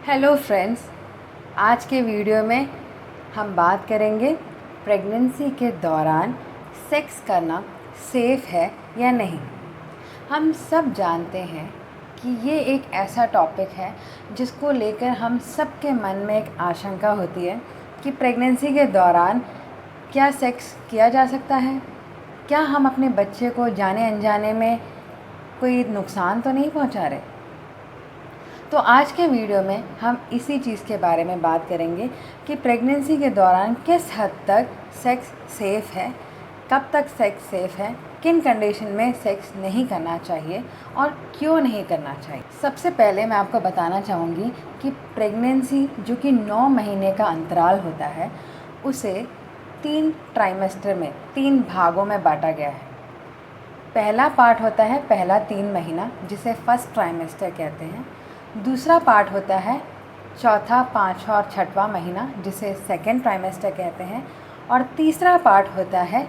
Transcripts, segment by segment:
Hello friends, आज के video में हम बात करेंगे प्रेगनेंसी के दौरान सेक्स करना सेफ़ है या नहीं। हम सब जानते हैं कि ये एक ऐसा टॉपिक है जिसको लेकर हम सब के मन में एक आशंका होती है कि प्रेगनेंसी के दौरान क्या सेक्स किया जा सकता है, क्या हम अपने बच्चे को जाने अनजाने में कोई नुकसान तो नहीं पहुंचा रहे। तो आज के वीडियो में हम इसी चीज़ के बारे में बात करेंगे कि प्रेगनेंसी के दौरान किस हद तक सेक्स सेफ़ है, कब तक सेक्स सेफ़ है, किन कंडीशन में सेक्स नहीं करना चाहिए और क्यों नहीं करना चाहिए। सबसे पहले मैं आपको बताना चाहूँगी कि प्रेगनेंसी जो कि 9 महीने का अंतराल होता है उसे 3 ट्राइमेस्टर में 3 भागों में बांटा गया है। पहला पार्ट होता है पहला 3 महीना जिसे फर्स्ट ट्राइमेस्टर कहते हैं। दूसरा पार्ट होता है चौथा, पाँचवा और छठवां महीना जिसे सेकेंड ट्राइमेस्टर कहते हैं। और तीसरा पार्ट होता है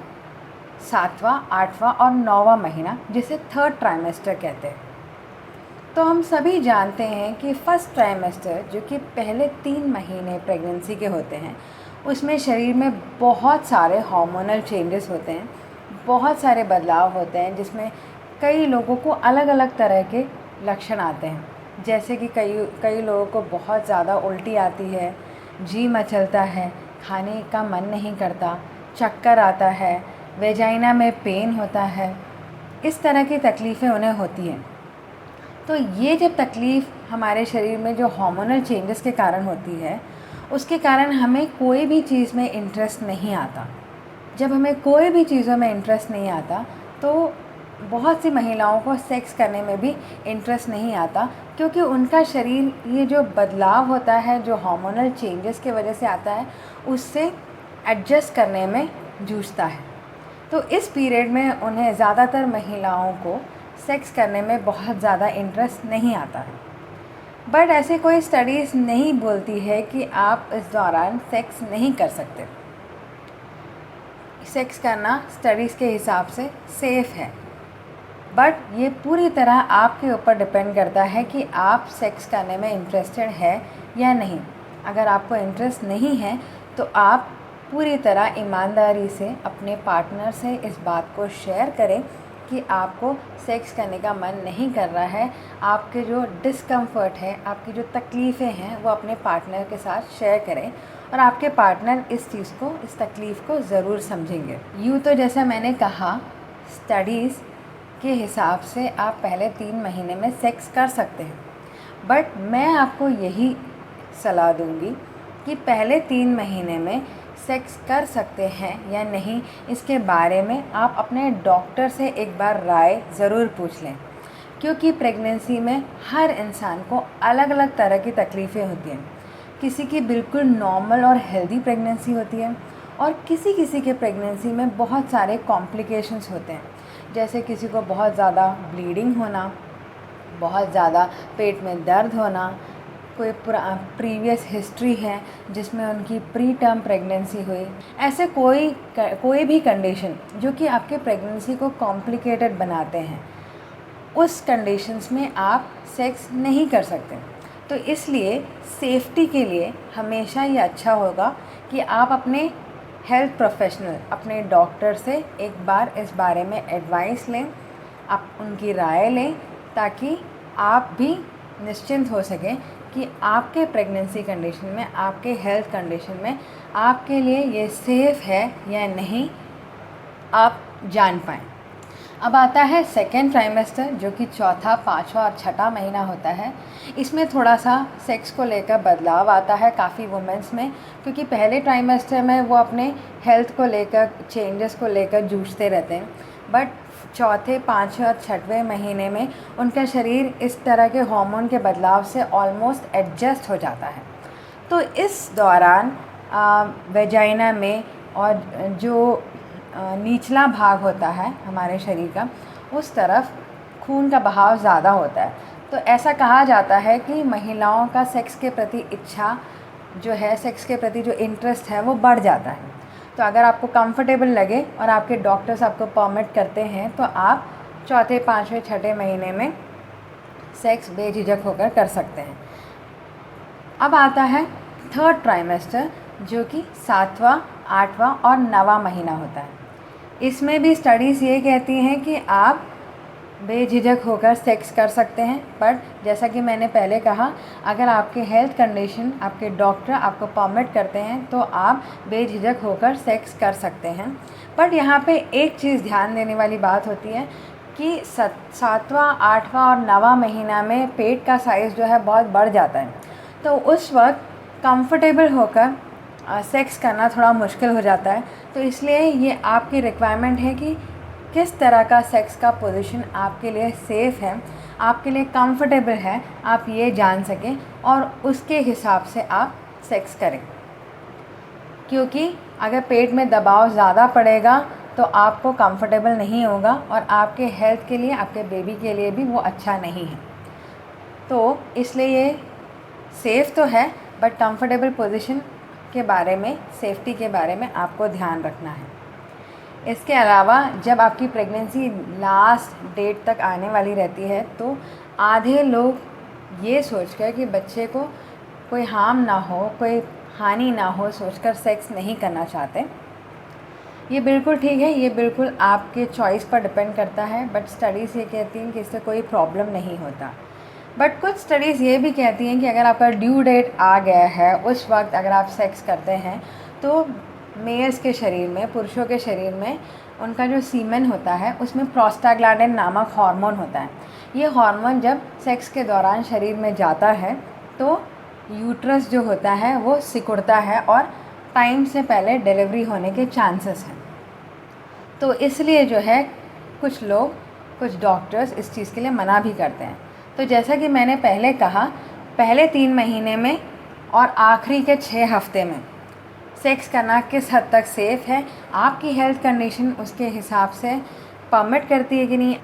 7वां, 8वां और 9वां महीना जिसे थर्ड ट्राइमेस्टर कहते हैं। तो हम सभी जानते हैं कि फर्स्ट ट्राइमेस्टर जो कि पहले 3 महीने प्रेगनेंसी के होते हैं उसमें शरीर में बहुत सारे हार्मोनल चेंजेस होते हैं, बहुत सारे बदलाव होते हैं जिसमें कई लोगों को अलग अलग तरह के लक्षण आते हैं। जैसे कि कई लोगों को बहुत ज़्यादा उल्टी आती है, जी मचलता है, खाने का मन नहीं करता, चक्कर आता है, वेजाइना में पेन होता है, इस तरह की तकलीफ़ें उन्हें होती हैं। तो ये जब तकलीफ़ हमारे शरीर में जो हार्मोनल चेंजेस के कारण होती है उसके कारण हमें कोई भी चीज़ में इंटरेस्ट नहीं आता। जब हमें कोई भी चीज़ों में इंटरेस्ट नहीं आता तो बहुत सी महिलाओं को सेक्स करने में भी इंटरेस्ट नहीं आता, क्योंकि उनका शरीर ये जो बदलाव होता है जो हार्मोनल चेंजेस की वजह से आता है उससे एडजस्ट करने में जूझता है। तो इस पीरियड में उन्हें ज़्यादातर महिलाओं को सेक्स करने में बहुत ज़्यादा इंटरेस्ट नहीं आता है। बट ऐसे कोई स्टडीज़ नहीं बोलती है कि आप इस दौरान सेक्स नहीं कर सकते। सेक्स करना स्टडीज़ के हिसाब से सेफ़ है, बट ये पूरी तरह आपके ऊपर डिपेंड करता है कि आप सेक्स करने में इंटरेस्टेड है या नहीं। अगर आपको इंटरेस्ट नहीं है तो आप पूरी तरह ईमानदारी से अपने पार्टनर से इस बात को शेयर करें कि आपको सेक्स करने का मन नहीं कर रहा है। आपके जो डिस्कम्फर्ट है, आपकी जो तकलीफ़ें हैं वो अपने पार्टनर के साथ शेयर करें और आपके पार्टनर इस चीज़ को, इस तकलीफ़ को ज़रूर समझेंगे। यूँ तो जैसा मैंने कहा, स्टडीज़ के हिसाब से आप पहले 3 महीने में सेक्स कर सकते हैं, बट मैं आपको यही सलाह दूंगी कि पहले 3 महीने में सेक्स कर सकते हैं या नहीं इसके बारे में आप अपने डॉक्टर से एक बार राय ज़रूर पूछ लें, क्योंकि प्रेगनेंसी में हर इंसान को अलग अलग तरह की तकलीफ़ें होती हैं। किसी की बिल्कुल नॉर्मल और हेल्दी प्रेगनेंसी होती है और किसी किसी के प्रेगनेंसी में बहुत सारे कॉम्प्लिकेशंस होते हैं, जैसे किसी को बहुत ज़्यादा ब्लीडिंग होना, बहुत ज़्यादा पेट में दर्द होना, कोई प्रीवियस हिस्ट्री है जिसमें उनकी प्री टर्म प्रेगनेंसी हुई। ऐसे कोई भी कंडीशन जो कि आपके प्रेगनेंसी को कॉम्प्लिकेटेड बनाते हैं, उस कंडीशंस में आप सेक्स नहीं कर सकते। तो इसलिए सेफ्टी के लिए हमेशा ये अच्छा होगा कि आप अपने हेल्थ प्रोफेशनल, अपने डॉक्टर से एक बार इस बारे में एडवाइस लें, आप उनकी राय लें, ताकि आप भी निश्चिंत हो सकें कि आपके प्रेगनेंसी कंडीशन में, आपके हेल्थ कंडीशन में आपके लिए ये सेफ़ है या नहीं, आप जान पाएँ। अब आता है सेकेंड ट्राइमेस्टर जो कि चौथा, पाँचवा और छठा महीना होता है। इसमें थोड़ा सा सेक्स को लेकर बदलाव आता है काफ़ी वुमेंस में, क्योंकि पहले ट्राइमेस्टर में वो अपने हेल्थ को लेकर, चेंजेस को लेकर जूझते रहते हैं, बट चौथे, पाँचवें और छठवें महीने में उनका शरीर इस तरह के हार्मोन के बदलाव से ऑलमोस्ट एडजस्ट हो जाता है। तो इस दौरान वेजाइना में और जो निचला भाग होता है हमारे शरीर का, उस तरफ खून का बहाव ज़्यादा होता है। तो ऐसा कहा जाता है कि महिलाओं का सेक्स के प्रति इच्छा जो है, सेक्स के प्रति जो इंटरेस्ट है वो बढ़ जाता है। तो अगर आपको कंफर्टेबल लगे और आपके डॉक्टर्स आपको परमिट करते हैं तो आप चौथे, पाँचवें, छठे महीने में सेक्स बेझिझक होकर कर सकते हैं। अब आता है थर्ड ट्राइमेस्टर, जो कि 7वां, 8वां और 9वां महीना होता है। इसमें भी स्टडीज़ ये कहती हैं कि आप बेझिझक होकर सेक्स कर सकते हैं, बट जैसा कि मैंने पहले कहा, अगर आपके हेल्थ कंडीशन, आपके डॉक्टर आपको परमिट करते हैं तो आप बेझिझक होकर सेक्स कर सकते हैं। बट यहाँ पे एक चीज़ ध्यान देने वाली बात होती है कि 7वां, 8वां और 9वां महीना में पेट का साइज़ जो है बहुत बढ़ जाता है, तो उस वक्त कंफर्टेबल होकर सेक्स करना थोड़ा मुश्किल हो जाता है। तो इसलिए ये आपकी रिक्वायरमेंट है कि किस तरह का सेक्स का पोजीशन आपके लिए सेफ़ है, आपके लिए कंफर्टेबल है, आप ये जान सकें और उसके हिसाब से आप सेक्स करें। क्योंकि अगर पेट में दबाव ज़्यादा पड़ेगा तो आपको कंफर्टेबल नहीं होगा और आपके हेल्थ के लिए, आपके बेबी के लिए भी वो अच्छा नहीं है। तो इसलिए ये सेफ़ तो है, बट कंफर्टेबल पोजीशन के बारे में, सेफ्टी के बारे में आपको ध्यान रखना है। इसके अलावा जब आपकी प्रेगनेंसी लास्ट डेट तक आने वाली रहती है तो आधे लोग ये सोचकर कि बच्चे को कोई हार्म ना हो, कोई हानि ना हो, सोचकर सेक्स नहीं करना चाहते। ये बिल्कुल ठीक है, ये बिल्कुल आपके चॉइस पर डिपेंड करता है, बट स्टडीज़ ये कहती हैं कि इससे कोई प्रॉब्लम नहीं होता। बट कुछ स्टडीज़ ये भी कहती हैं कि अगर आपका ड्यू डेट आ गया है, उस वक्त अगर आप सेक्स करते हैं तो मेल्स के शरीर में, पुरुषों के शरीर में उनका जो सीमेन होता है उसमें प्रोस्टाग्लैंडिन नामक हार्मोन होता है। ये हार्मोन जब सेक्स के दौरान शरीर में जाता है तो यूट्रस जो होता है वो सिकुड़ता है और टाइम से पहले डिलीवरी होने के चांसेस हैं। तो इसलिए जो है कुछ लोग, कुछ डॉक्टर्स इस चीज़ के लिए मना भी करते हैं। तो जैसा कि मैंने पहले कहा, पहले 3 महीने में और आखिरी के 6 हफ्ते में सेक्स करना किस हद तक सेफ़ है, आपकी हेल्थ कंडीशन उसके हिसाब से परमिट करती है कि नहीं,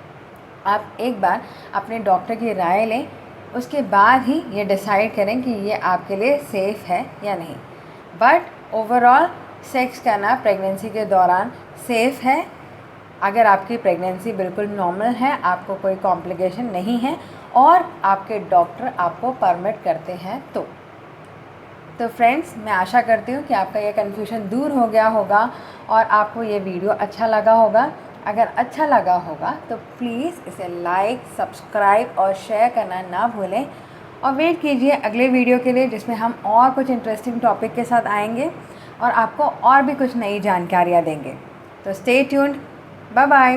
आप एक बार अपने डॉक्टर की राय लें, उसके बाद ही ये डिसाइड करें कि ये आपके लिए सेफ़ है या नहीं। बट ओवरऑल सेक्स करना प्रेगनेंसी के दौरान सेफ़ है, अगर आपकी प्रेगनेंसी बिल्कुल नॉर्मल है, आपको कोई कॉम्प्लिकेशन नहीं है और आपके डॉक्टर आपको परमिट करते हैं तो फ्रेंड्स, मैं आशा करती हूँ कि आपका ये कन्फ्यूजन दूर हो गया होगा और आपको ये वीडियो अच्छा लगा होगा। अगर अच्छा लगा होगा तो प्लीज़ इसे लाइक, सब्सक्राइब और शेयर करना ना भूलें और वेट कीजिए अगले वीडियो के लिए, जिसमें हम और कुछ इंटरेस्टिंग टॉपिक के साथ आएंगे और आपको और भी कुछ नई जानकारियाँ देंगे। तो स्टे ट्यून्ड, बाय बाय।